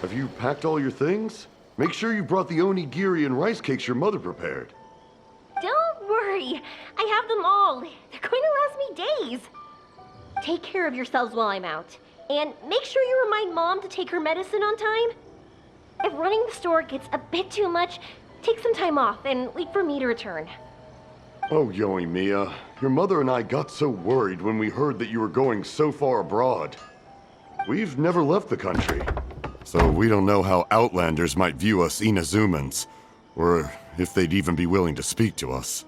Have you packed all your things? Make sure you brought the onigiri and rice cakes your mother prepared. Don't worry. I have them all. They're going to last me days. Take care of yourselves while I'm out. And make sure you remind Mom to take her medicine on time. If running the store gets a bit too much, take some time off and wait for me to return. Oh, Yoimiya, your mother and I got so worried when we heard that you were going so far abroad. We've never left the country, so we don't know how Outlanders might view us Inazumans, or if they'd even be willing to speak to us.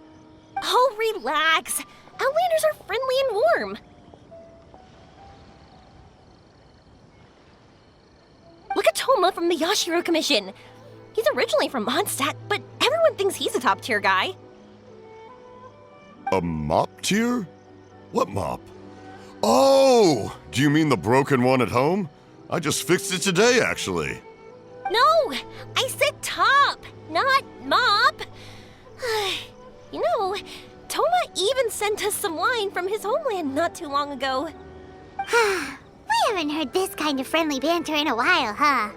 Oh, relax. Outlanders are friendly and warm. Look at Toma from the Yashiro Commission. He's originally from Mondstadt, but everyone thinks he's a top-tier guy. A mop tier? What mop? Oh! Do you mean the broken one at home? I just fixed it today, actually. No! I said top, not mop. You know, Toma even sent us some wine from his homeland not too long ago. We haven't heard this kind of friendly banter in a while, huh?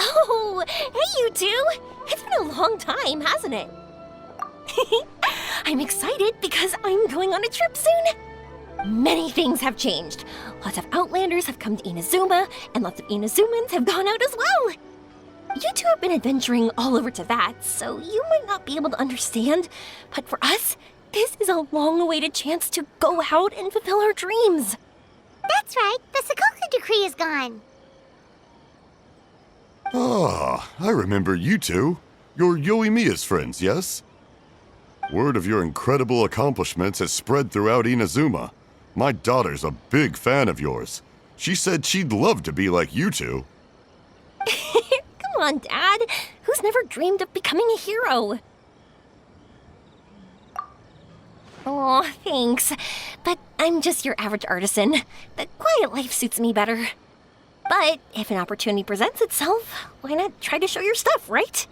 Oh, hey you two! It's been a long time, hasn't it? I'm excited because I'm going on a trip soon. Many things have changed. Lots of Outlanders have come to Inazuma, and lots of Inazumans have gone out as well. You two have been adventuring all over Teyvat, so you might not be able to understand, but for us, this is a long-awaited chance to go out and fulfill our dreams. That's right, the Sakoku decree is gone. Ah, I remember you two. You're Yoimiya's friends, yes? Word of your incredible accomplishments has spread throughout Inazuma. My daughter's a big fan of yours. She said she'd love to be like you two. Come on, Dad. Who's never dreamed of becoming a hero? Oh, thanks. But I'm just your average artisan. The quiet life suits me better. But if an opportunity presents itself, why not try to show your stuff, right?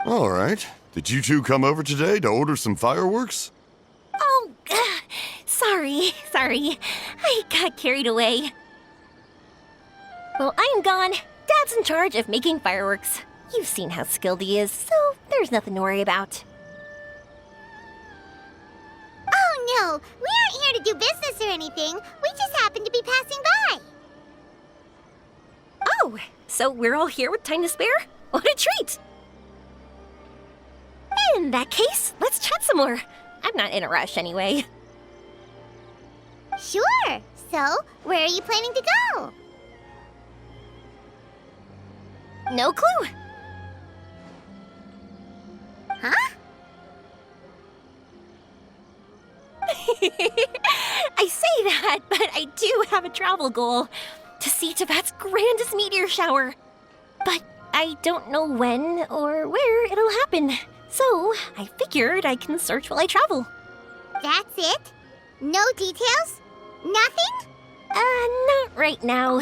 All right. Did you two come over today to order some fireworks? Oh, sorry. I got carried away. Well, I'm gone. Dad's in charge of making fireworks. You've seen how skilled he is, so there's nothing to worry about. Oh no, we aren't here to do business or anything. We just happen to be passing by. Oh, so we're all here with time to spare? What a treat! In that case, let's chat some more. I'm not in a rush anyway. Sure. So, where are you planning to go? No clue. Huh? I say that, but I do have a travel goal. To see Teyvat's grandest meteor shower. But I don't know when or where it'll happen. So, I figured I can search while I travel. That's it? No details? Nothing? Not right now.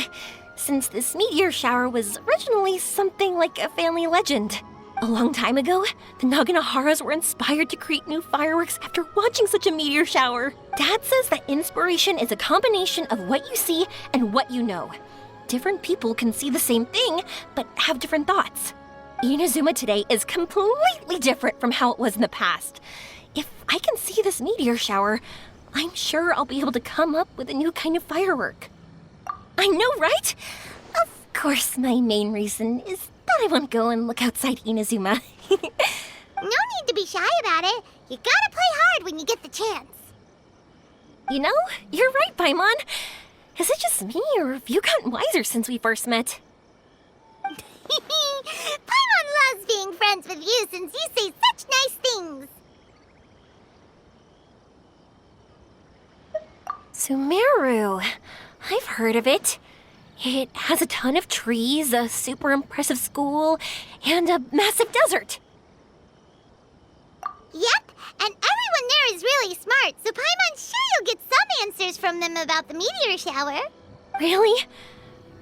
Since this meteor shower was originally something like a family legend. A long time ago, the Naganaharas were inspired to create new fireworks after watching such a meteor shower. Dad says that inspiration is a combination of what you see and what you know. Different people can see the same thing, but have different thoughts. Inazuma today is completely different from how it was in the past. If I can see this meteor shower, I'm sure I'll be able to come up with a new kind of firework. I know, right? Of course, my main reason is that I want to go and look outside Inazuma. No need to be shy about it. You gotta play hard when you get the chance. You know, you're right, Paimon. Is it just me, or have you gotten wiser since we first met? Paimon loves being friends with you since you say such nice things. Sumeru. I've heard of it. It has a ton of trees, a super impressive school, and a massive desert. Yep, and everyone there is really smart, so Paimon's sure you'll get some answers from them about the meteor shower. Really?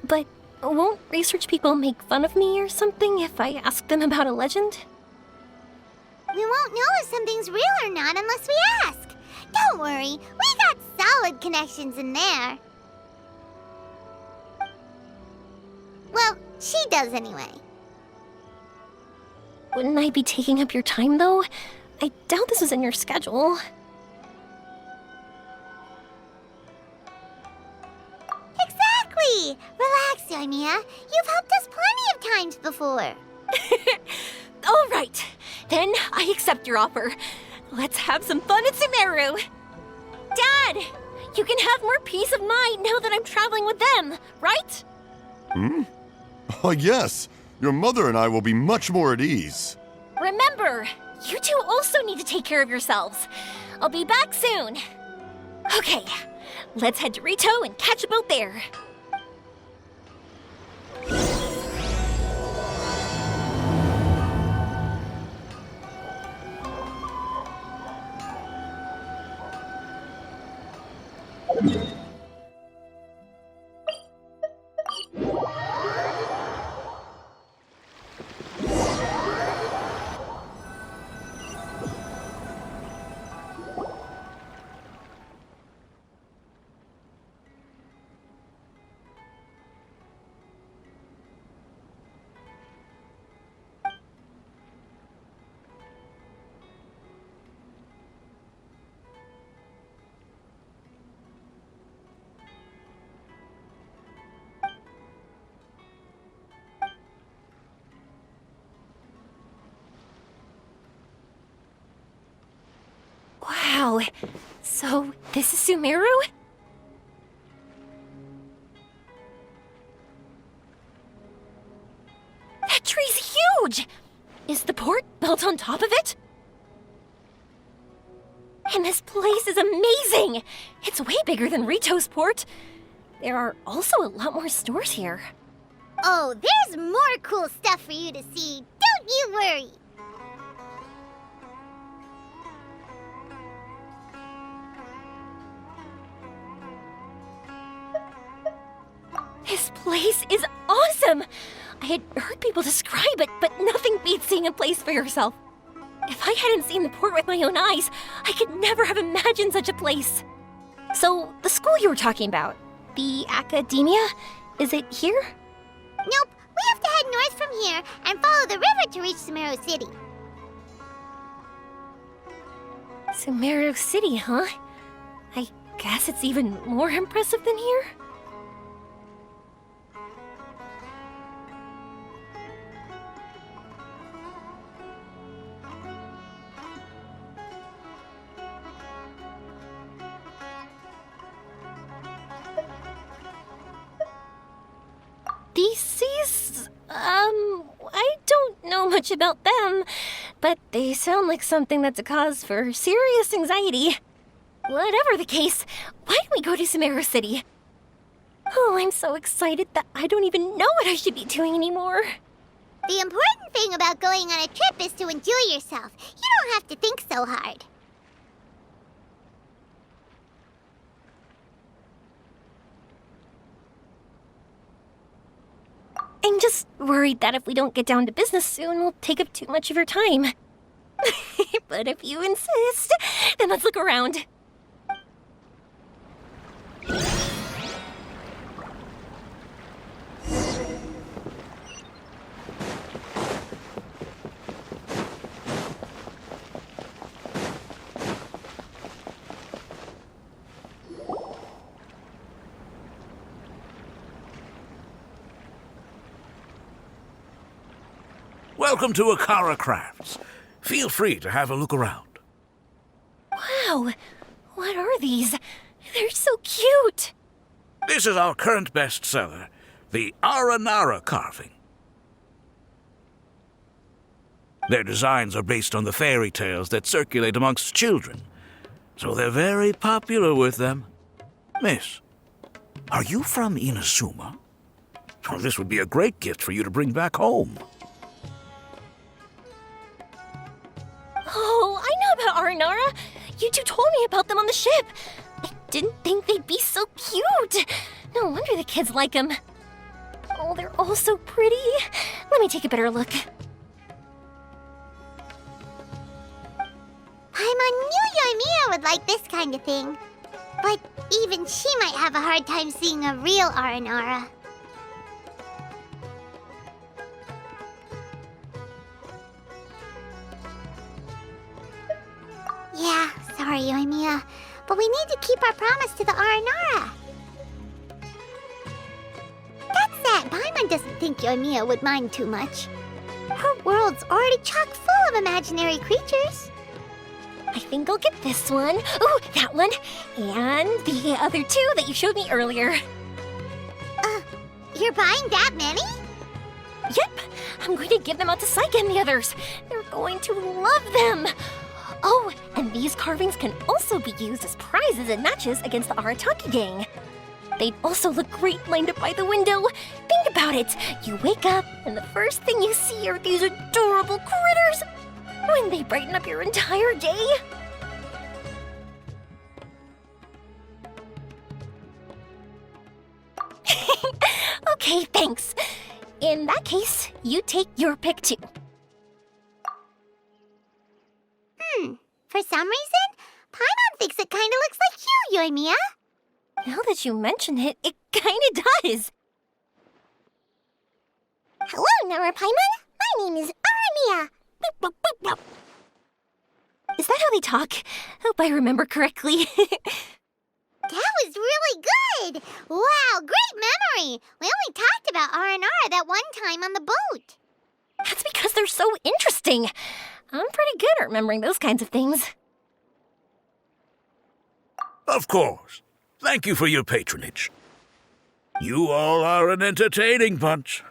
But won't research people make fun of me or something if I ask them about a legend? We won't know if something's real or not unless we ask. Don't worry, we solid connections in there. Well, she does anyway. Wouldn't I be taking up your time, though? I doubt this is in your schedule. Exactly! Relax, Yoimiya. You've helped us plenty of times before. All right, then I accept your offer. Let's have some fun at Sumeru. Dad, you can have more peace of mind now that I'm traveling with them, right? Oh, yes. Your mother and I will be much more at ease. Remember, you two also need to take care of yourselves. I'll be back soon. Okay, let's head to Rito and catch a boat there. Wow, so this is Sumeru? That tree's huge! Is the port built on top of it? And this place is amazing! It's way bigger than Rito's port. There are also a lot more stores here. Oh, there's more cool stuff for you to see. Don't you worry. This place is awesome! I had heard people describe it, but nothing beats seeing a place for yourself. If I hadn't seen the port with my own eyes, I could never have imagined such a place. So, the school you were talking about, the academia, is it here? Nope, we have to head north from here and follow the river to reach Sumeru City. Sumeru City, huh? I guess it's even more impressive than here? These seas, I don't know much about them, but they sound like something that's a cause for serious anxiety. Whatever the case, why don't we go to Sumeru City? Oh, I'm so excited that I don't even know what I should be doing anymore. The important thing about going on a trip is to enjoy yourself. You don't have to think so hard. I'm just worried that if we don't get down to business soon, we'll take up too much of your time. But if you insist, then let's look around. Welcome to Akara Crafts. Feel free to have a look around. Wow, what are these? They're so cute. This is our current bestseller, the Aranara carving. Their designs are based on the fairy tales that circulate amongst children, so they're very popular with them. Miss, are you from Inazuma? Well, this would be a great gift for you to bring back home. Oh, I know about Aranara. You two told me about them on the ship. I didn't think they'd be so cute. No wonder the kids like them. Oh, they're all so pretty. Let me take a better look. Paimon knew Yoimiya would like this kind of thing. But Even she might have a hard time seeing a real Aranara. Yeah, sorry, Yoimiya, but we need to keep our promise to the Aranara. That said, Paimon doesn't think Yoimiya would mind too much. Her world's already chock full of imaginary creatures. I think I'll get this one. Ooh, that one. And the other two that you showed me earlier. You're buying that many? Yep, I'm going to give them out to Saika and the others. They're going to love them. Oh, and these carvings can also be used as prizes in matches against the Arataki gang. They'd also look great lined up by the window. Think about it. You wake up, and the first thing you see are these adorable critters. Wouldn't they brighten up your entire day? Okay, thanks. In that case, you take your pick too. For some reason, Paimon thinks it kinda looks like you, Yoimiya. Now that you mention it, it kinda does. Hello, Nara Paimon. My name is Aramiya. Is that how they talk? Hope I remember correctly. That was really good! Wow, great memory! We only talked about Aranara that one time on the boat. That's because they're so interesting. I'm pretty good at remembering those kinds of things. Of course. Thank you for your patronage. You all are an entertaining bunch.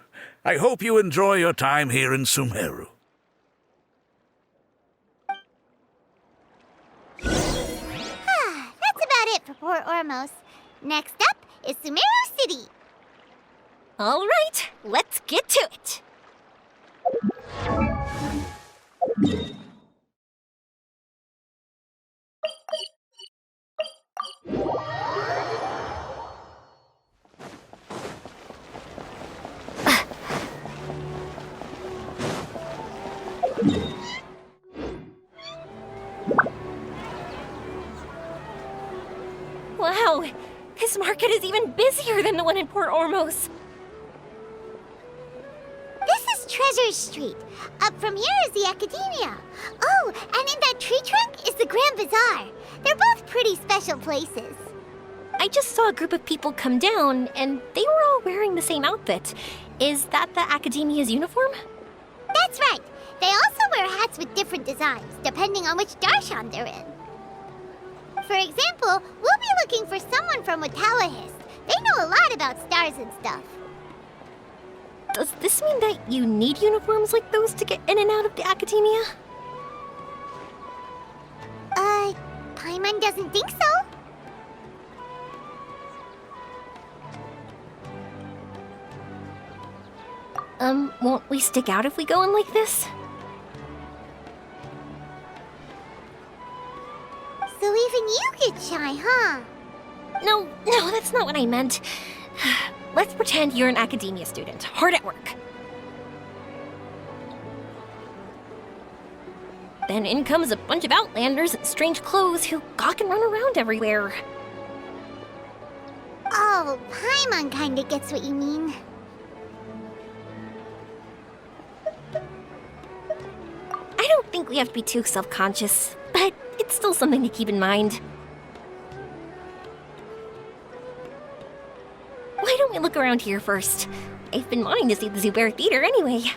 I hope you enjoy your time here in Sumeru. That's about it for Port Ormos. Next up is Sumeru City. All right, let's get to it. Wow, this market is even busier than the one in Port Ormos. This is Treasure Street. Up from here is the Academia. Oh, and in that tree trunk is the Grand Bazaar. They're both pretty special places. I just saw a group of people come down, and they were all wearing the same outfit. Is that the Academia's uniform? That's right. They also wear hats with different designs, depending on which darshan they're in. For example, we'll be looking for someone from Watawahis. They know a lot about stars and stuff. Does this mean that you need uniforms like those to get in and out of the Academia? Paimon doesn't think so. Won't we stick out if we go in like this? So even you get shy, huh? No, that's not what I meant. Let's pretend you're an Academia student, hard at work. Then in comes a bunch of Outlanders in strange clothes who gawk and run around everywhere. Oh, Paimon kinda gets what you mean. I don't think we have to be too self-conscious, but it's still something to keep in mind. Why don't we look around here first? I've been wanting to see the Zubair Theater anyway.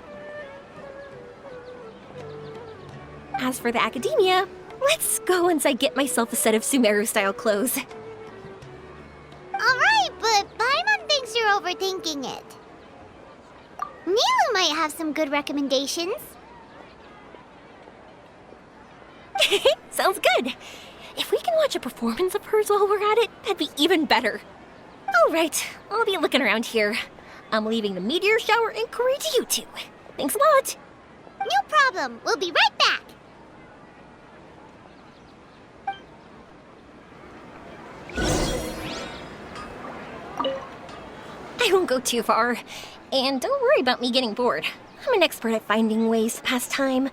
As for the Academia, let's go once I get myself a set of Sumeru-style clothes. Alright, but Paimon thinks you're overthinking it. Nilu might have some good recommendations. Sounds good. If we can watch a performance of hers while we're at it, that'd be even better. All right, I'll be looking around here. I'm leaving the meteor shower inquiry to you two. Thanks a lot. No problem. We'll be right back. I won't go too far. And don't worry about me getting bored. I'm an expert at finding ways to pass time.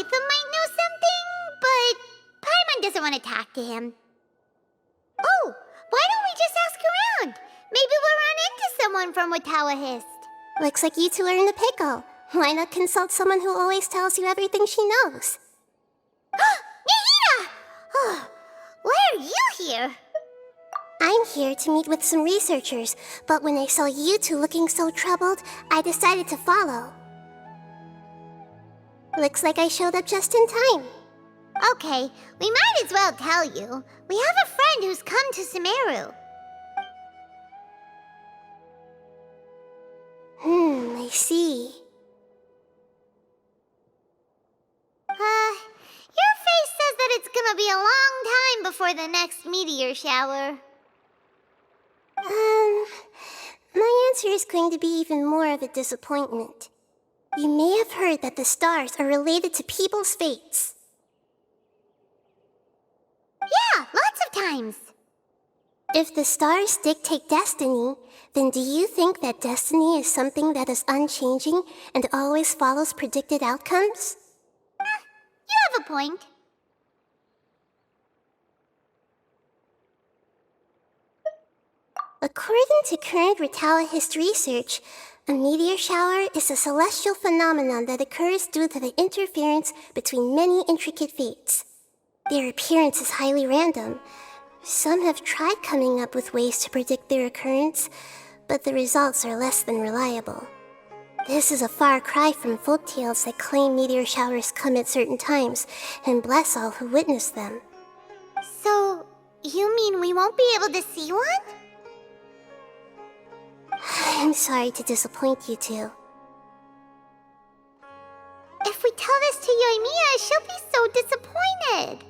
them might know something, but Paimon doesn't want to talk to him. Oh, why don't we just ask around? Maybe we'll run into someone from Watawahist. Looks like you two are in a pickle. Why not consult someone who always tells you everything she knows? Nahida! Oh, why are you here? I'm here to meet with some researchers, but when I saw you two looking so troubled, I decided to follow. Looks like I showed up just in time. Okay, we might as well tell you. We have a friend who's come to Sumeru. I see. Your face says that it's gonna be a long time before the next meteor shower. My answer is going to be even more of a disappointment. You may have heard that the stars are related to people's fates. Yeah, lots of times. If the stars dictate destiny, then do you think that destiny is something that is unchanging and always follows predicted outcomes? You have a point. According to current Watawahist research, a meteor shower is a celestial phenomenon that occurs due to the interference between many intricate fates. Their appearance is highly random. Some have tried coming up with ways to predict their occurrence, but the results are less than reliable. This is a far cry from folktales that claim meteor showers come at certain times and bless all who witness them. So, you mean we won't be able to see one? I'm sorry to disappoint you two. If we tell this to Yoimiya, she'll be so disappointed.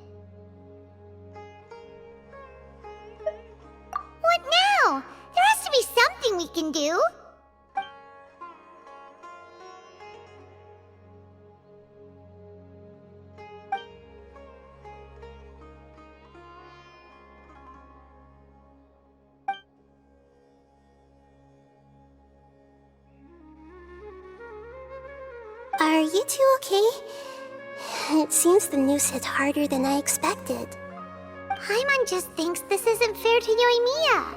What now? There has to be something we can do. Are you two okay? It seems the news hit harder than I expected. Paimon just thinks this isn't fair to Yoimiya.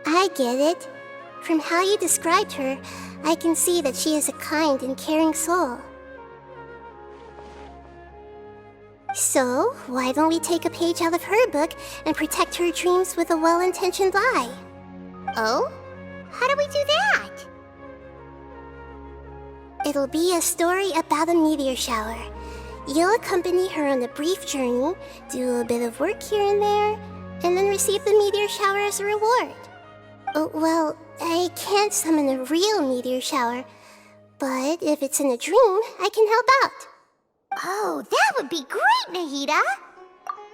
I get it. From how you described her, I can see that she is a kind and caring soul. So, why don't we take a page out of her book and protect her dreams with a well-intentioned lie? Oh? How do we do that? It'll be a story about a meteor shower. You'll accompany her on a brief journey, do a bit of work here and there, and then receive the meteor shower as a reward. Oh, well, I can't summon a real meteor shower, but if it's in a dream, I can help out. Oh, that would be great, Nahida!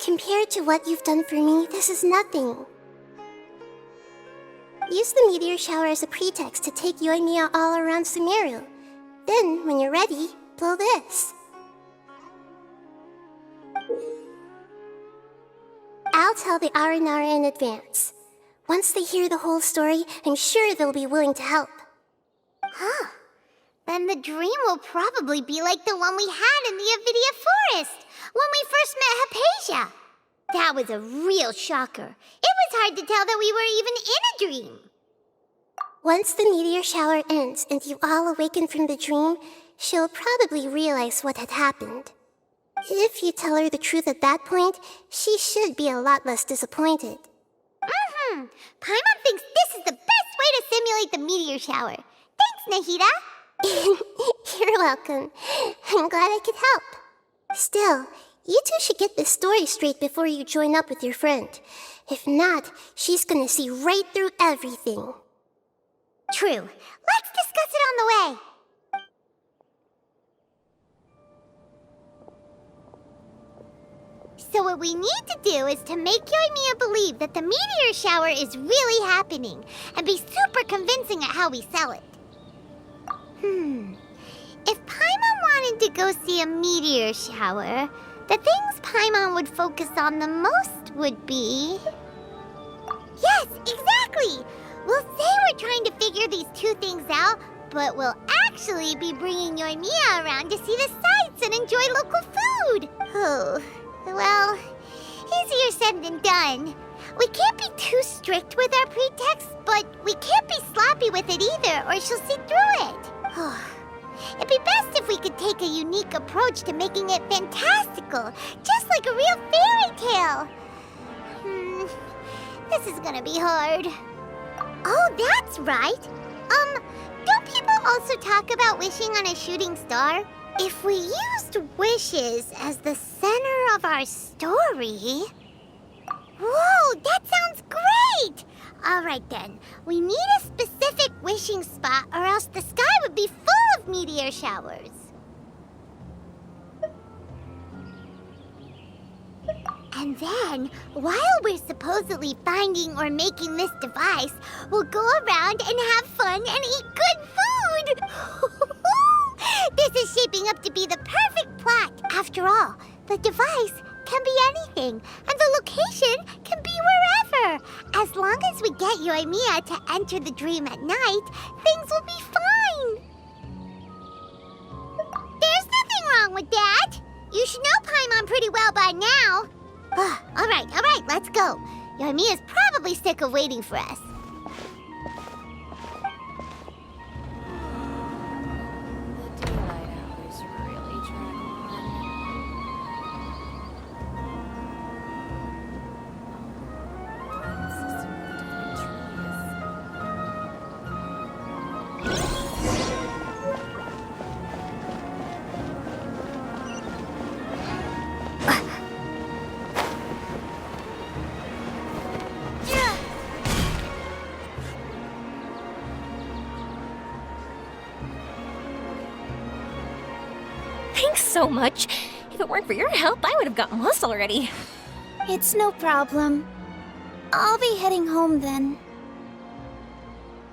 Compared to what you've done for me, this is nothing. Use the meteor shower as a pretext to take Yoimiya all around Sumeru. Then, when you're ready, blow this. I'll tell the Aranara in advance. Once they hear the whole story, I'm sure they'll be willing to help. Huh. Then the dream will probably be like the one we had in the Avidia Forest, when we first met Hypatia. That was a real shocker. It was hard to tell that we were even in a dream. Once the meteor shower ends and you all awaken from the dream, she'll probably realize what had happened. If you tell her the truth at that point, she should be a lot less disappointed. Paimon thinks this is the best way to simulate the meteor shower. Thanks, Nahida. You're welcome. I'm glad I could help. Still, you two should get this story straight before you join up with your friend. If not, she's gonna see right through everything. True. Let's discuss it on the way. So what we need to do is to make Yoimiya believe that the meteor shower is really happening and be super convincing at how we sell it. If Paimon wanted to go see a meteor shower, the things Paimon would focus on the most would be... Yes, exactly! We'll say we're trying to figure these two things out, but we'll actually be bringing Yoimiya around to see the sights and enjoy local food. Oh, well, easier said than done. We can't be too strict with our pretext, but we can't be sloppy with it either, or she'll see through it. It'd be best if we could take a unique approach to making it fantastical, just like a real fairy tale. This is gonna be hard. Oh, that's right. Don't people also talk about wishing on a shooting star? If we used wishes as the center of our story... Whoa, that sounds great! Alright then, we need a specific wishing spot or else the sky would be full of meteor showers. And then, while we're supposedly finding or making this device, we'll go around and have fun and eat good food! This is shaping up to be the perfect plot. After all, the device can be anything, and the location can be wherever. As long as we get Yoimiya to enter the dream at night, things will be fine. There's nothing wrong with that. You should know Paimon pretty well by now. All right, let's go. Yoimiya's probably sick of waiting for us. The daylight hours really drag Thanks so much. If it weren't for your help, I would have gotten lost already. It's no problem. I'll be heading home then.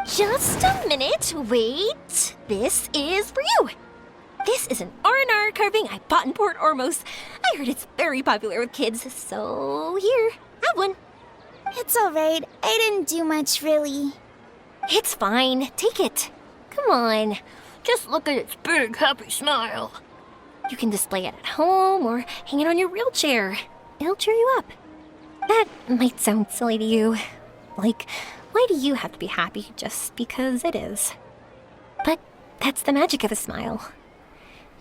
Just a minute, wait. This is for you. This is an R&R carving I bought in Port Ormos. I heard it's very popular with kids, so here, have one. It's alright. I didn't do much, really. It's fine, take it. Come on, just look at its big, happy smile. You can display it at home or hang it on your wheelchair. It'll cheer you up. That might sound silly to you. Like, why do you have to be happy just because it is? But that's the magic of a smile.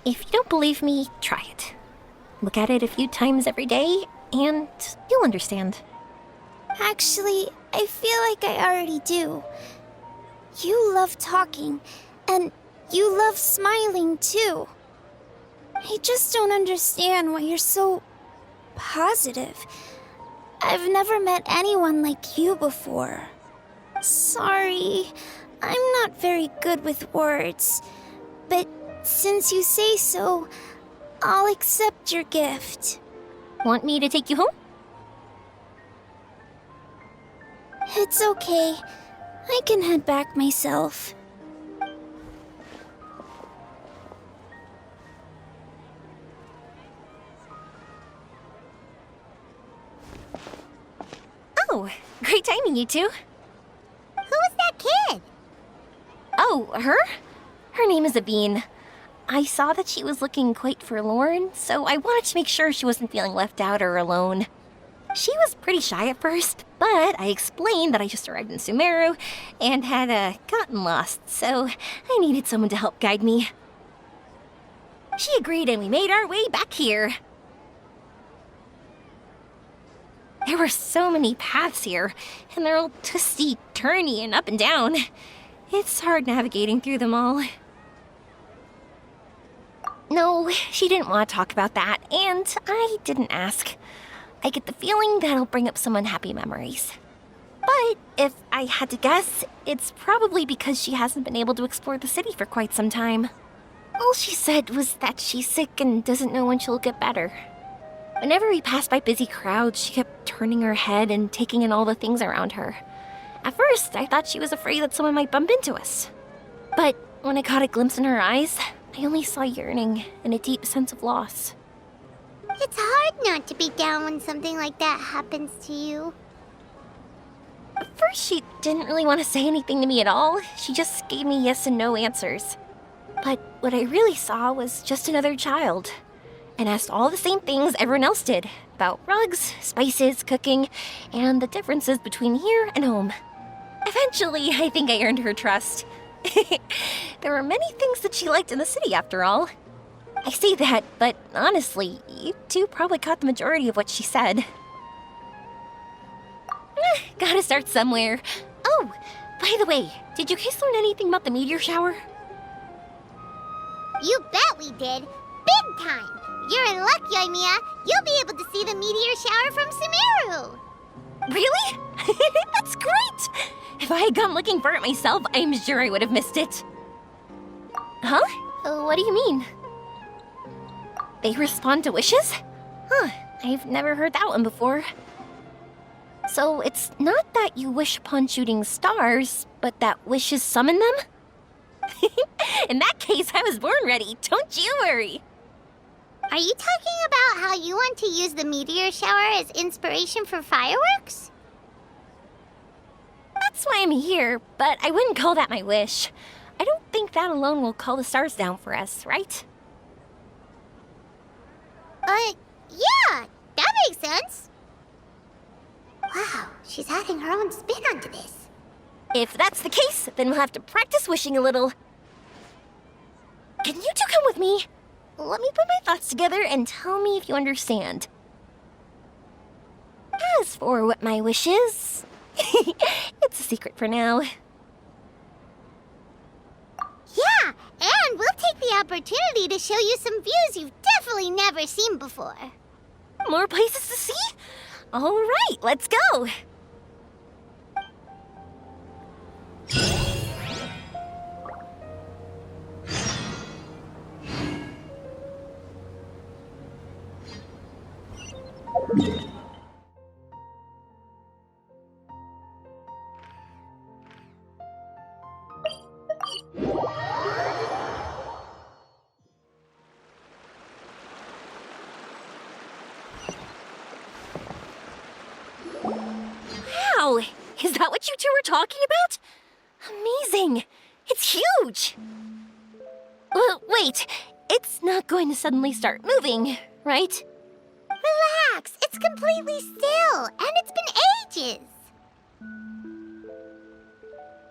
If you don't believe me, try it. Look at it a few times every day, and you'll understand. Actually, I feel like I already do. You love talking, and you love smiling too. I just don't understand why you're so positive. I've never met anyone like you before. Sorry, I'm not very good with words, but since you say so, I'll accept your gift. Want me to take you home? It's okay. I can head back myself. Oh, great timing, you two. Who was that kid? Oh, her? Her name is Aveen. I saw that she was looking quite forlorn, so I wanted to make sure she wasn't feeling left out or alone. She was pretty shy at first, but I explained that I just arrived in Sumeru and had gotten lost, so I needed someone to help guide me. She agreed and we made our way back here. There were so many paths here, and they're all twisty, turny, and up and down. It's hard navigating through them all. No, she didn't want to talk about that, and I didn't ask. I get the feeling that'll bring up some unhappy memories. But if I had to guess, it's probably because she hasn't been able to explore the city for quite some time. All she said was that she's sick and doesn't know when she'll get better. Whenever we passed by busy crowds, she kept turning her head and taking in all the things around her. At first, I thought she was afraid that someone might bump into us. But when I caught a glimpse in her eyes, I only saw yearning and a deep sense of loss. It's hard not to be down when something like that happens to you. At first, she didn't really want to say anything to me at all. She just gave me yes and no answers. But what I really saw was just another child, and asked all the same things everyone else did about rugs, spices, cooking, and the differences between here and home. Eventually, I think I earned her trust. There were many things that she liked in the city, after all. I say that, but honestly, you two probably caught the majority of what she said. Gotta start somewhere. Oh, by the way, did you guys learn anything about the meteor shower? You bet we did. Big time. You're in luck, Yoimiya. You'll be able to see the meteor shower from Sumeru. Really? That's great! If I had gone looking for it myself, I'm sure I would have missed it. Huh? What do you mean? They respond to wishes? Huh, I've never heard that one before. So it's not that you wish upon shooting stars, but that wishes summon them? In that case, I was born ready. Don't you worry. Are you talking about how you want to use the meteor shower as inspiration for fireworks? That's why I'm here, but I wouldn't call that my wish. I don't think that alone will call the stars down for us, right? Yeah, that makes sense. Wow, she's adding her own spin onto this. If that's the case, then we'll have to practice wishing a little. Can you two come with me? Let me put my thoughts together and tell me if you understand. As for what my wish is, it's a secret for now. Yeah, and we'll take the opportunity to show you some views you've definitely never seen before. More places to see? All right, let's go. Wow, is that what you two were talking about? Amazing! It's huge! Wait, it's not going to suddenly start moving, right? Relax, it's completely still, and it's been ages.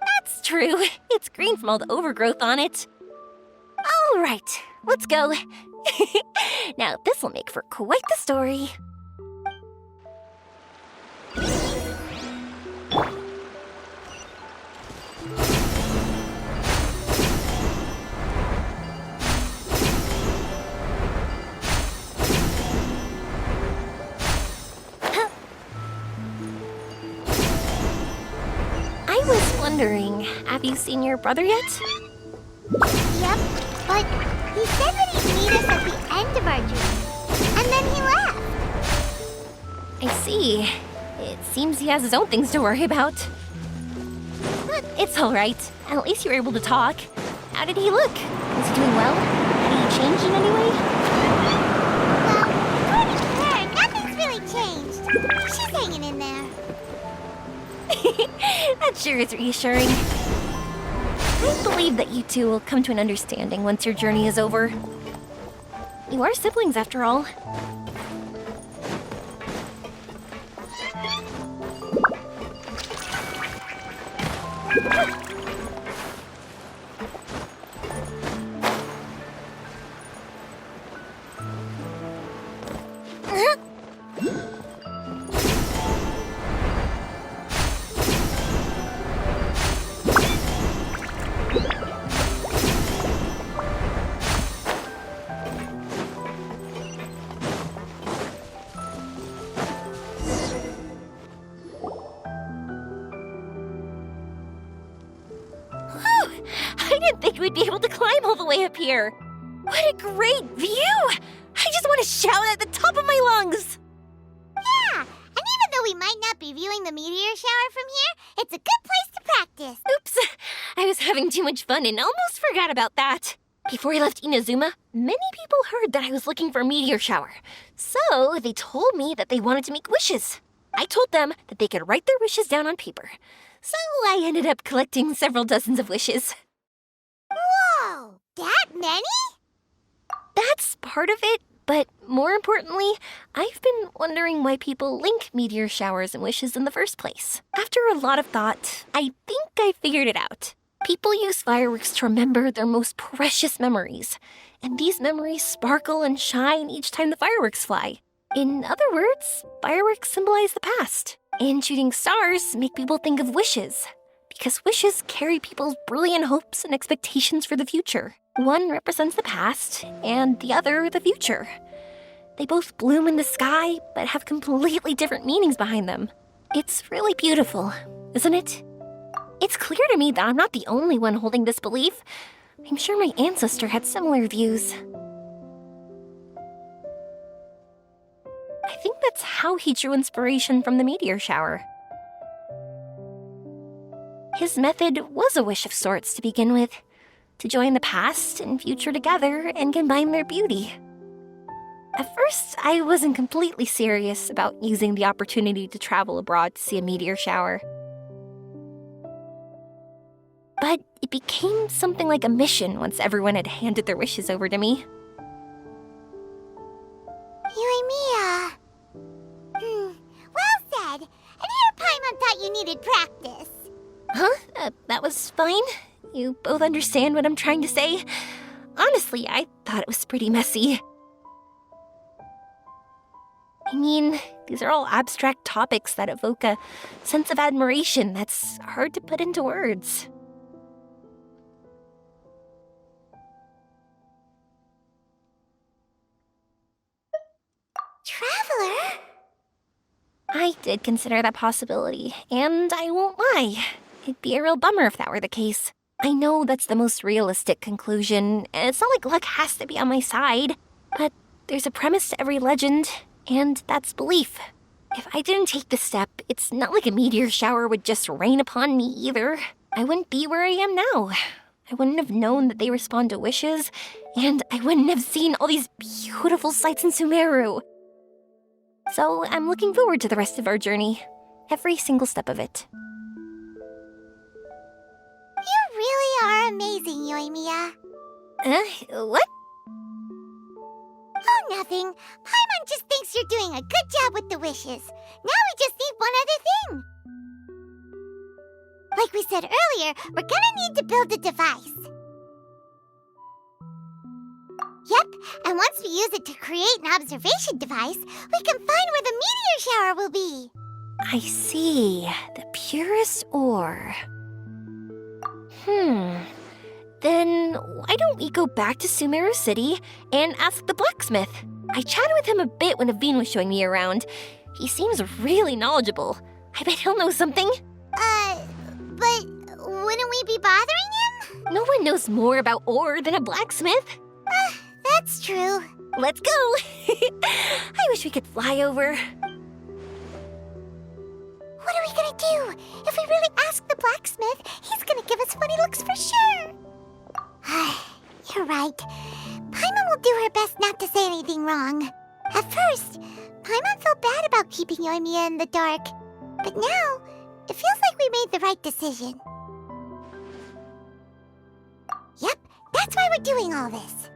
That's true. It's green from all the overgrowth on it. All right, let's go. Now, this will make for quite the story. I was wondering, have you seen your brother yet? Yep, but he said that he'd meet us at the end of our journey, and then he left. I see. It seems he has his own things to worry about. But it's all right. At least you were able to talk. How did he look? Was he doing well? Had he changed in any way? Well, according to her, nothing's really changed. She's hanging in there. That sure is reassuring. I believe that you two will come to an understanding once your journey is over. You are siblings, after all. I didn't think we'd be able to climb all the way up here. What a great view! I just want to shout at the top of my lungs! Yeah, and even though we might not be viewing the meteor shower from here, it's a good place to practice. Oops, I was having too much fun and almost forgot about that. Before I left Inazuma, many people heard that I was looking for a meteor shower. So they told me that they wanted to make wishes. I told them that they could write their wishes down on paper. So I ended up collecting several dozens of wishes. Whoa, that many? That's part of it, but more importantly, I've been wondering why people link meteor showers and wishes in the first place. After a lot of thought, I think I figured it out. People use fireworks to remember their most precious memories, and these memories sparkle and shine each time the fireworks fly. In other words, fireworks symbolize the past, and shooting stars make people think of wishes, because wishes carry people's brilliant hopes and expectations for the future. One represents the past, and the other the future. They both bloom in the sky, but have completely different meanings behind them. It's really beautiful, isn't it? It's clear to me that I'm not the only one holding this belief. I'm sure my ancestor had similar views. I think that's how he drew inspiration from the meteor shower. His method was a wish of sorts to begin with, to join the past and future together and combine their beauty. At first, I wasn't completely serious about using the opportunity to travel abroad to see a meteor shower. But it became something like a mission once everyone had handed their wishes over to me. Yoimiya. Well said. And here Paimon thought you needed practice. Huh? That was fine? You both understand what I'm trying to say? Honestly, I thought it was pretty messy. I mean, these are all abstract topics that evoke a sense of admiration that's hard to put into words. Traveler? I did consider that possibility, and I won't lie. It'd be a real bummer if that were the case. I know that's the most realistic conclusion, and it's not like luck has to be on my side, but there's a premise to every legend, and that's belief. If I didn't take this step, it's not like a meteor shower would just rain upon me either. I wouldn't be where I am now. I wouldn't have known that they respond to wishes, and I wouldn't have seen all these beautiful sights in Sumeru. So I'm looking forward to the rest of our journey, every single step of it. You really are amazing, Yoimiya. What? Oh, nothing. Paimon just thinks you're doing a good job with the wishes. Now we just need one other thing. Like we said earlier, we're gonna need to build a device. Yep, and once we use it to create an observation device, we can find where the meteor shower will be. I see. The purest ore. Then why don't we go back to Sumeru City and ask the blacksmith? I chatted with him a bit when Aveen was showing me around. He seems really knowledgeable. I bet he'll know something. But wouldn't we be bothering him? No one knows more about ore than a blacksmith. That's true. Let's go! I wish we could fly over. What are we gonna do? If we really ask the blacksmith, he's gonna give us funny looks for sure. You're right. Paimon will do her best not to say anything wrong. At first, Paimon felt bad about keeping Yoimiya in the dark. But now, it feels like we made the right decision. Yep, that's why we're doing all this.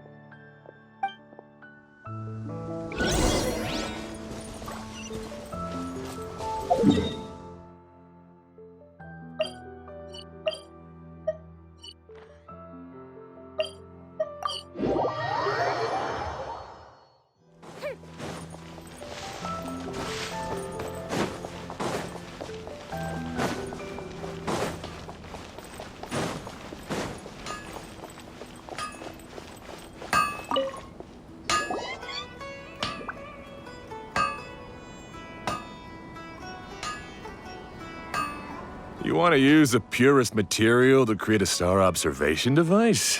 You want to use the purest material to create a star observation device?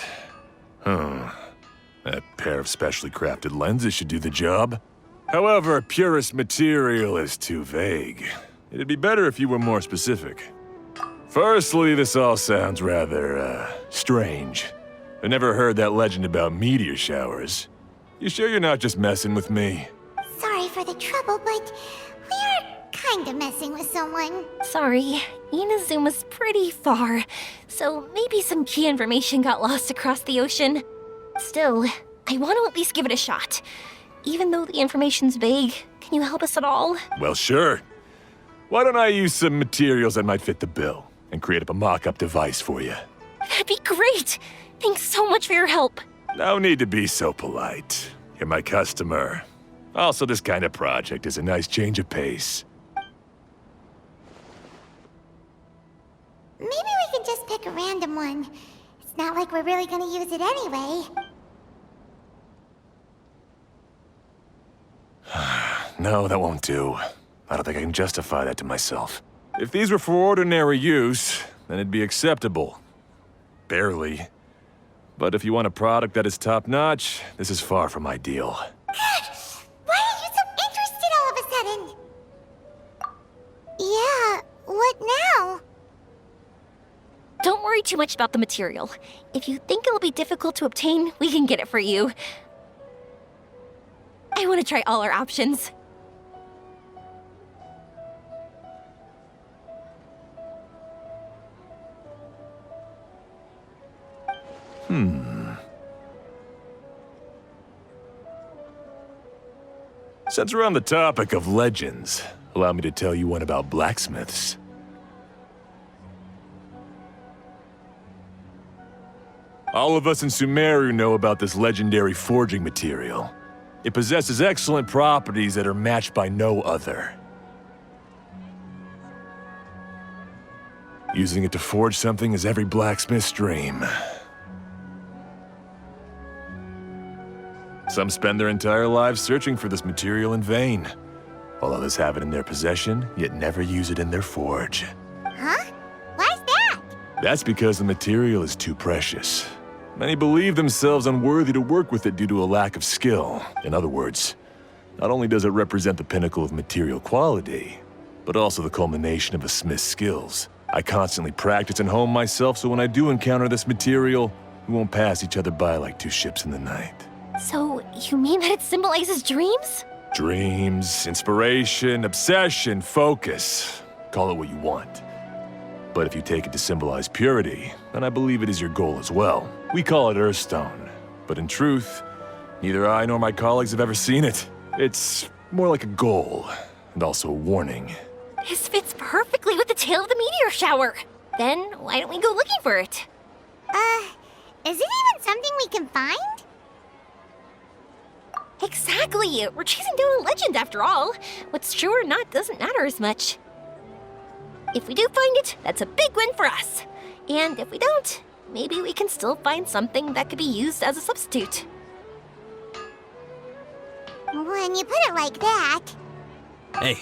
That pair of specially crafted lenses should do the job. However, purest material is too vague. It'd be better if you were more specific. Firstly, this all sounds rather, strange. I never heard that legend about meteor showers. You sure you're not just messing with me? Sorry for the trouble, but we are kinda messing with someone. Sorry, Inazuma's pretty far, so maybe some key information got lost across the ocean. Still, I want to at least give it a shot. Even though the information's vague, can you help us at all? Well, sure. Why don't I use some materials that might fit the bill and create up a mock-up device for you? That'd be great! Thanks so much for your help. No need to be so polite. You're my customer. Also, this kind of project is a nice change of pace. Maybe we can just pick a random one. It's not like we're really gonna use it anyway. No, that won't do. I don't think I can justify that to myself. If these were for ordinary use, then it'd be acceptable. Barely. But if you want a product that is top-notch, this is far from ideal. Why are you so interested all of a sudden? Yeah, what now? Don't worry too much about the material. If you think it'll be difficult to obtain, we can get it for you. I want to try all our options. Since we're on the topic of legends, allow me to tell you one about blacksmiths. All of us in Sumeru know about this legendary forging material. It possesses excellent properties that are matched by no other. Using it to forge something is every blacksmith's dream. Some spend their entire lives searching for this material in vain, while others have it in their possession, yet never use it in their forge. Huh? Why's that? That's because the material is too precious. Many believe themselves unworthy to work with it due to a lack of skill. In other words, not only does it represent the pinnacle of material quality, but also the culmination of a smith's skills. I constantly practice and hone myself, so when I do encounter this material, we won't pass each other by like two ships in the night. So, you mean that it symbolizes dreams? Dreams, inspiration, obsession, focus. Call it what you want. But if you take it to symbolize purity, then I believe it is your goal as well. We call it Earthstone, but in truth, neither I nor my colleagues have ever seen it. It's more like a goal, and also a warning. This fits perfectly with the tale of the meteor shower. Then, why don't we go looking for it? Is it even something we can find? Exactly! We're chasing down a legend after all. What's true or not doesn't matter as much. If we do find it, that's a big win for us. And if we don't, maybe we can still find something that could be used as a substitute. When you put it like that... Hey,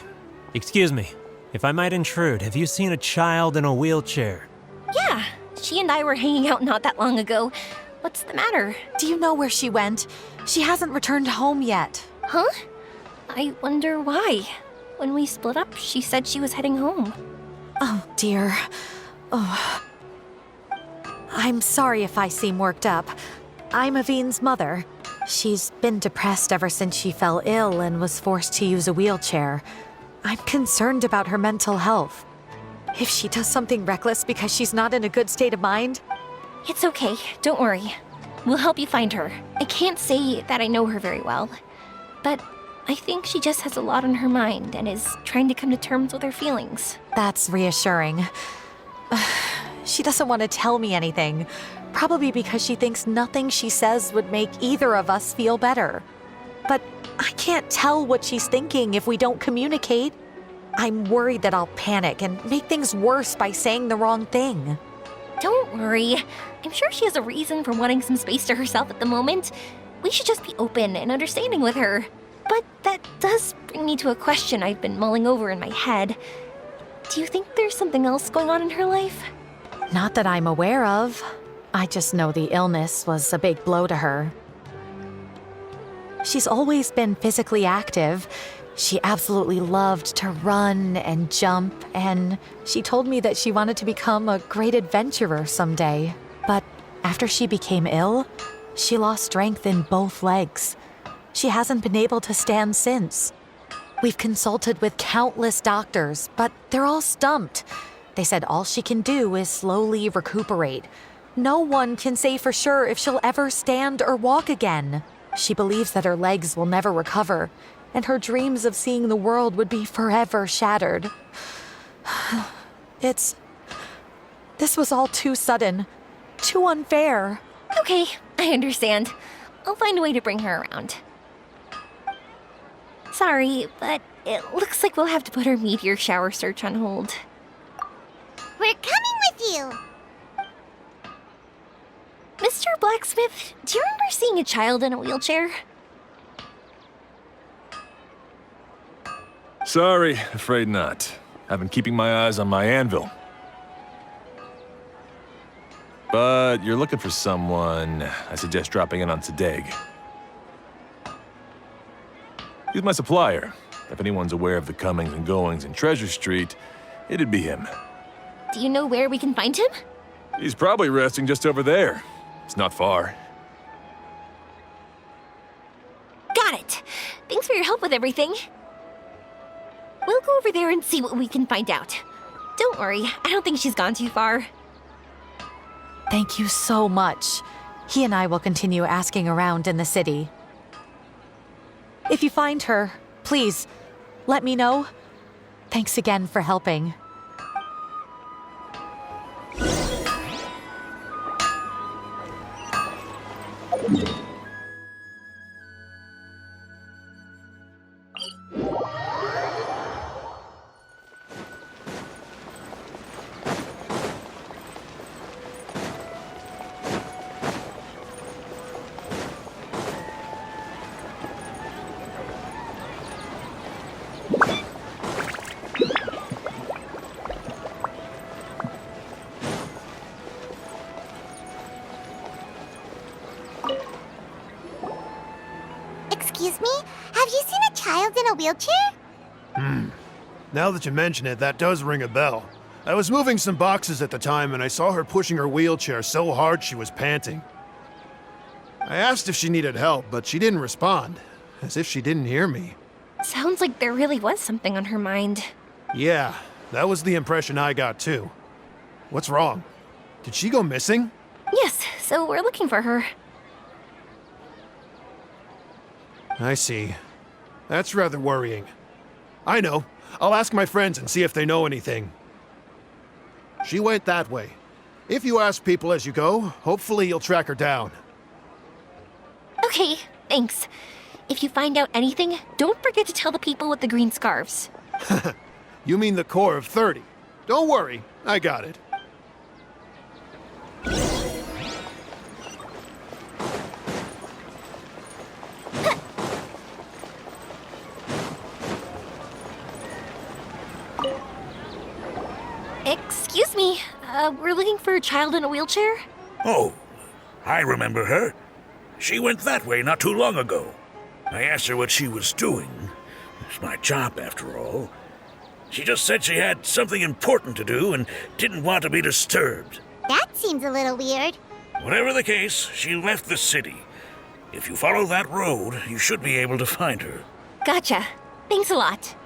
excuse me. If I might intrude, have you seen a child in a wheelchair? Yeah, she and I were hanging out not that long ago. What's the matter? Do you know where she went? She hasn't returned home yet. Huh? I wonder why. When we split up, she said she was heading home. Oh, dear. Oh. I'm sorry if I seem worked up. I'm Avine's mother. She's been depressed ever since she fell ill and was forced to use a wheelchair. I'm concerned about her mental health. If she does something reckless because she's not in a good state of mind... It's okay, don't worry. We'll help you find her. I can't say that I know her very well, but I think she just has a lot on her mind and is trying to come to terms with her feelings. That's reassuring. She doesn't want to tell me anything, probably because she thinks nothing she says would make either of us feel better. But I can't tell what she's thinking if we don't communicate. I'm worried that I'll panic and make things worse by saying the wrong thing. Don't worry. I'm sure she has a reason for wanting some space to herself at the moment. We should just be open and understanding with her. But that does bring me to a question I've been mulling over in my head. Do you think there's something else going on in her life? Not that I'm aware of. I just know the illness was a big blow to her. She's always been physically active. She absolutely loved to run and jump, and she told me that she wanted to become a great adventurer someday. But after she became ill, she lost strength in both legs. She hasn't been able to stand since. We've consulted with countless doctors, but they're all stumped. They said all she can do is slowly recuperate. No one can say for sure if she'll ever stand or walk again. She believes that her legs will never recover, and her dreams of seeing the world would be forever shattered. This was all too sudden, too unfair. Okay, I understand. I'll find a way to bring her around. Sorry, but it looks like we'll have to put our meteor shower search on hold. We're coming with you! Mr. Blacksmith, do you remember seeing a child in a wheelchair? Sorry, afraid not. I've been keeping my eyes on my anvil. But you're looking for someone, I suggest dropping in on Sadeg. He's my supplier. If anyone's aware of the comings and goings in Treasure Street, it'd be him. Do you know where we can find him? He's probably resting just over there. It's not far. Got it. Thanks for your help with everything. We'll go over there and see what we can find out. Don't worry, I don't think she's gone too far. Thank you so much. He and I will continue asking around in the city. If you find her, please, let me know. Thanks again for helping. Excuse me? Have you seen a child in a wheelchair? Now that you mention it, that does ring a bell. I was moving some boxes at the time and I saw her pushing her wheelchair so hard she was panting. I asked if she needed help, but she didn't respond, as if she didn't hear me. Sounds like there really was something on her mind. Yeah, that was the impression I got too. What's wrong? Did she go missing? Yes, so we're looking for her. I see. That's rather worrying. I know. I'll ask my friends and see if they know anything. She went that way. If you ask people as you go, hopefully you'll track her down. Okay, thanks. If you find out anything, don't forget to tell the people with the green scarves. You mean the core of 30. Don't worry, I got it. Excuse me, we're looking for a child in a wheelchair? Oh, I remember her. She went that way not too long ago. I asked her what she was doing. It's my job, after all. She just said she had something important to do and didn't want to be disturbed. That seems a little weird. Whatever the case, she left the city. If you follow that road, you should be able to find her. Gotcha. Thanks a lot.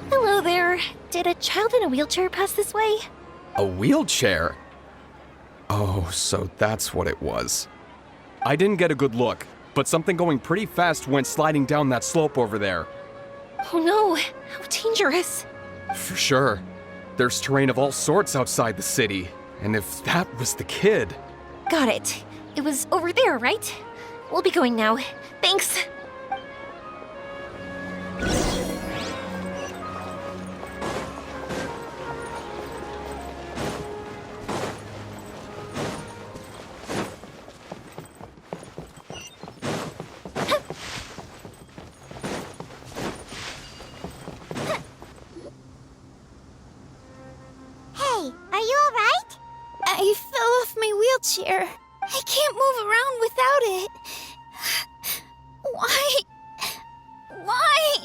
Hello there. Did a child in a wheelchair pass this way? A wheelchair? Oh, so that's what it was. I didn't get a good look, but something going pretty fast went sliding down that slope over there. Oh no, how dangerous. For sure. There's terrain of all sorts outside the city, and if that was the kid... Got it. It was over there, right? We'll be going now. Thanks. Hey, are you alright? I fell off my wheelchair. I can't move around without it. Why? Why?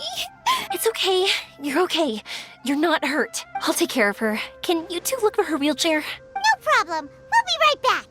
It's okay. You're okay. You're not hurt. I'll take care of her. Can you two look for her wheelchair? No problem. We'll be right back!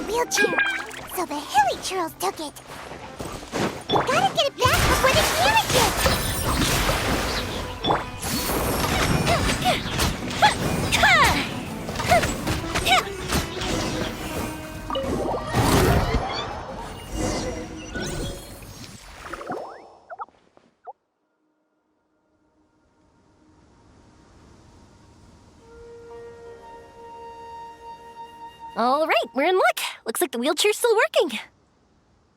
Wheelchair. So the hilly churls took it. Gotta get it back before they damage All right, we're in luck. Looks like the wheelchair's still working.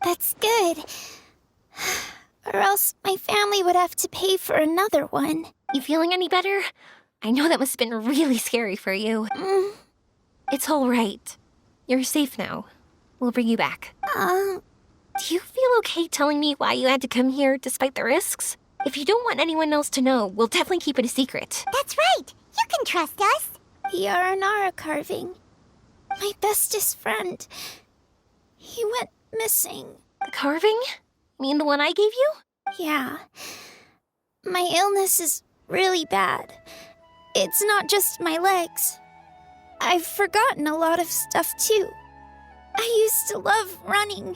That's good. Or else my family would have to pay for another one. You feeling any better? I know that must have been really scary for you. It's all right. You're safe now. We'll bring you back. Do you feel okay telling me why you had to come here despite the risks? If you don't want anyone else to know, we'll definitely keep it a secret. That's right. You can trust us. The Aranara carving. My bestest friend. He went missing. The carving? You mean the one I gave you? Yeah. My illness is really bad. It's not just my legs. I've forgotten a lot of stuff too. I used to love running.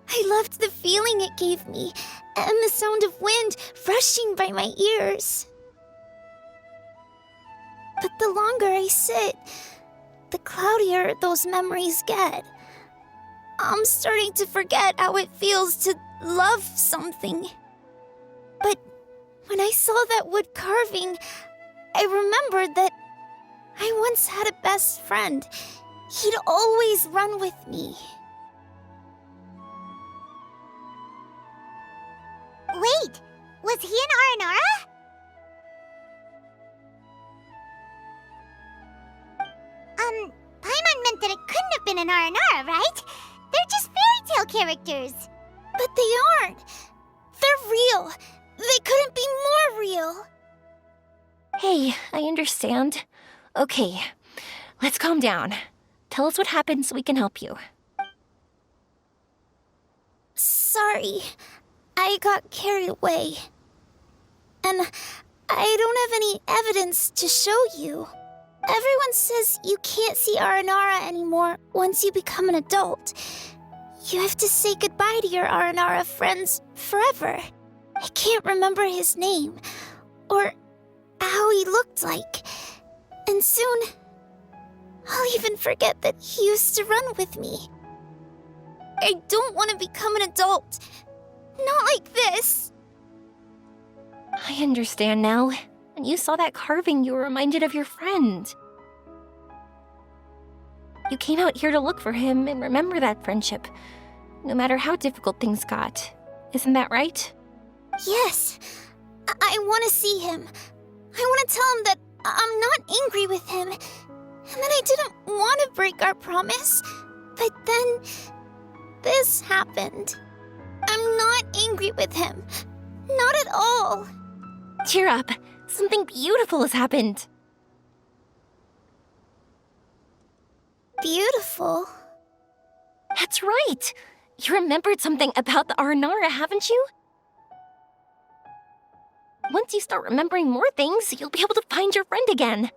I loved the feeling it gave me, and the sound of wind rushing by my ears. But the longer I sit, the cloudier those memories get. I'm starting to forget how it feels to love something. But when I saw that wood carving, I remembered that I once had a best friend. He'd always run with me. Wait, was he in Aranara? Paimon meant that it couldn't have been in Aranara, right? They're just fairy tale characters. But they aren't. They're real. They couldn't be more real. Hey, I understand. Okay, let's calm down. Tell us what happened so we can help you. Sorry, I got carried away. And I don't have any evidence to show you. Everyone says you can't see Aranara anymore once you become an adult. You have to say goodbye to your Aranara friends forever. I can't remember his name, or how he looked like. And soon, I'll even forget that he used to run with me. I don't want to become an adult. Not like this. I understand now. When you saw that carving, you were reminded of your friend. You came out here to look for him and remember that friendship, no matter how difficult things got. Isn't that right? Yes. I want to see him. I want to tell him that I'm not angry with him, and that I didn't want to break our promise. But then, this happened. I'm not angry with him. Not at all. Cheer up. Something beautiful has happened. Beautiful? That's right. You remembered something about the Aranara, haven't you? Once you start remembering more things, you'll be able to find your friend again.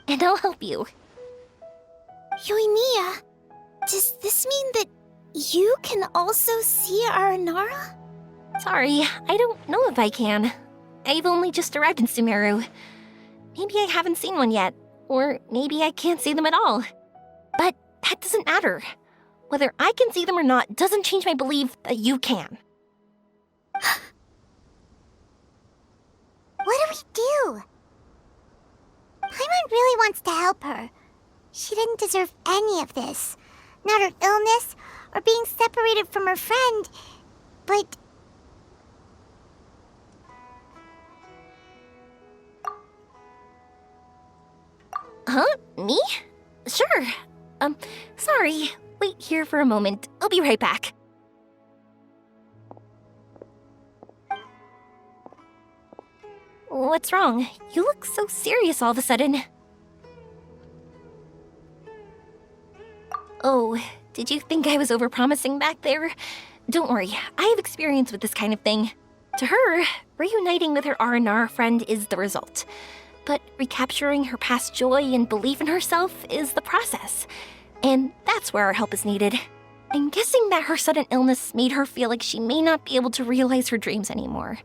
And I'll help you. Yoimiya, does this mean that you can also see Aranara? Sorry, I don't know if I can. I've only just arrived in Sumeru. Maybe I haven't seen one yet, or maybe I can't see them at all. But that doesn't matter. Whether I can see them or not doesn't change my belief that you can. I do. Paimon really wants to help her. She didn't deserve any of this. Not her illness, or being separated from her friend, but... Huh? Me? Sure. Sorry. Wait here for a moment. I'll be right back. What's wrong? You look so serious all of a sudden. Oh, did you think I was overpromising back there? Don't worry, I have experience with this kind of thing. To her, reuniting with her Aranara friend is the result. But recapturing her past joy and belief in herself is the process. And that's where our help is needed. I'm guessing that her sudden illness made her feel like she may not be able to realize her dreams anymore.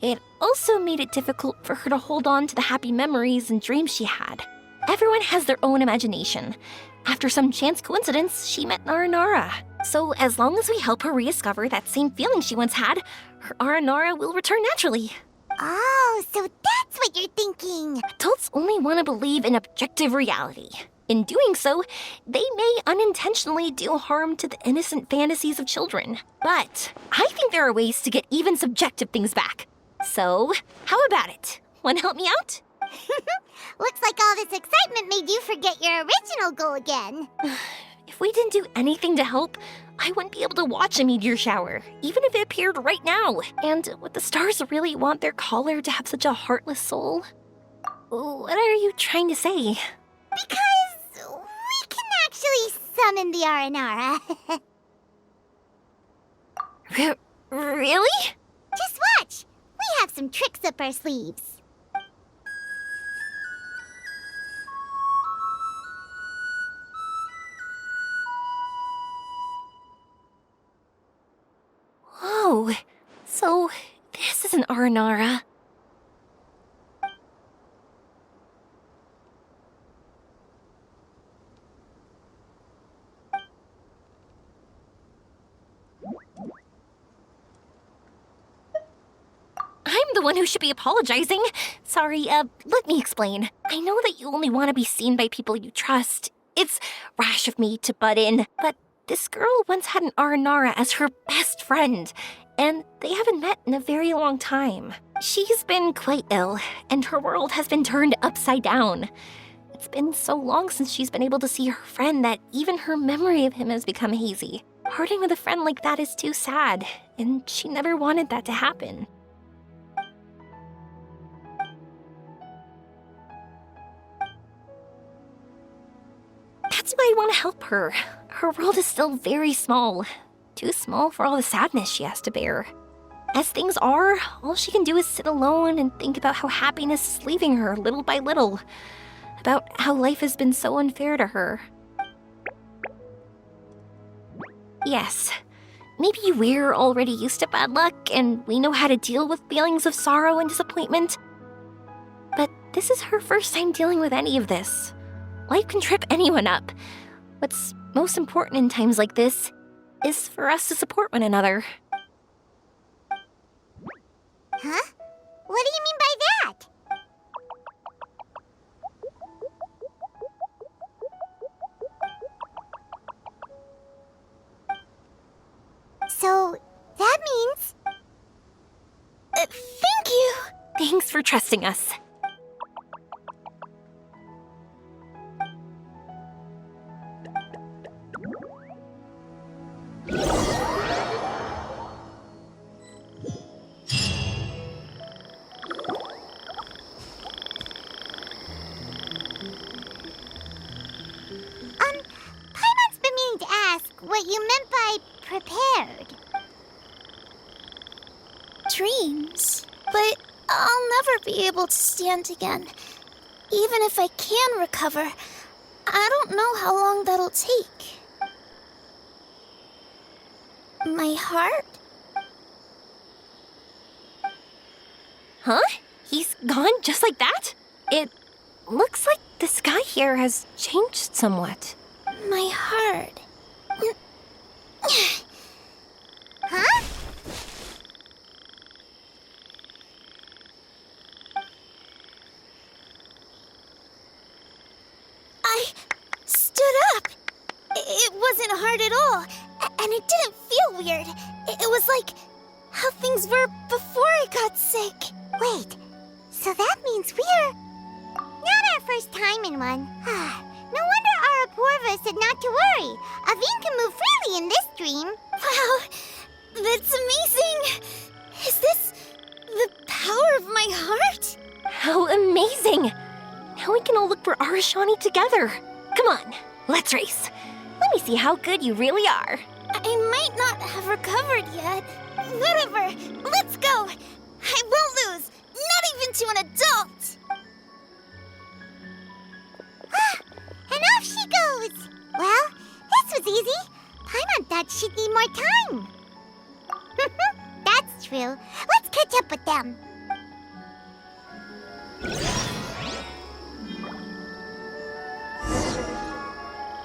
It also made it difficult for her to hold on to the happy memories and dreams she had. Everyone has their own imagination. After some chance coincidence, she met Aranara. So as long as we help her rediscover that same feeling she once had, her Aranara will return naturally. Oh, so that's what you're thinking. Adults only want to believe in objective reality. In doing so, they may unintentionally do harm to the innocent fantasies of children. But I think there are ways to get even subjective things back. So, how about it? Want to help me out? Looks like all this excitement made you forget your original goal again. If we didn't do anything to help, I wouldn't be able to watch a meteor shower, even if it appeared right now. And would the stars really want their caller to have such a heartless soul? What are you trying to say? Because we can actually summon the Aranara. Really? Just watch. We have some tricks up our sleeves. Oh, so this is an Aranara. I'm the one who should be apologizing. Sorry, let me explain. I know that you only want to be seen by people you trust. It's rash of me to butt in, but this girl once had an Aranara as her best friend, and they haven't met in a very long time. She's been quite ill, and her world has been turned upside down. It's been so long since she's been able to see her friend that even her memory of him has become hazy. Parting with a friend like that is too sad, and she never wanted that to happen. That's why I want to help her. Her world is still very small. Too small for all the sadness she has to bear. As things are, all she can do is sit alone and think about how happiness is leaving her little by little. About how life has been so unfair to her. Yes, maybe we're already used to bad luck and we know how to deal with feelings of sorrow and disappointment. But this is her first time dealing with any of this. Life can trip anyone up. What's most important in times like this is for us to support one another. Huh? What do you mean by that? So, that means... Thank you! Thanks for trusting us. Paimon's been meaning to ask what you meant by prepared. Dreams. But I'll never be able to stand again. Even if I can recover, I don't know how long that'll take. My heart? Huh? He's gone just like that? It looks like the sky here has changed somewhat. My heart. Huh? hard at all, and it didn't feel weird. It was like how things were before I got sick. Wait, so that means we're not our first time in one. No wonder Araporva said not to worry. Aveen can move freely in this dream. Wow, that's amazing. Is this the power of my heart? How amazing! Now we can all look for Arashani together. Come on, let's race. Let me see how good you really are. I might not have recovered yet. Whatever, let's go. I won't lose, not even to an adult. And off she goes. Well, this was easy. Paimon thought she'd need more time. That's true. Let's catch up with them.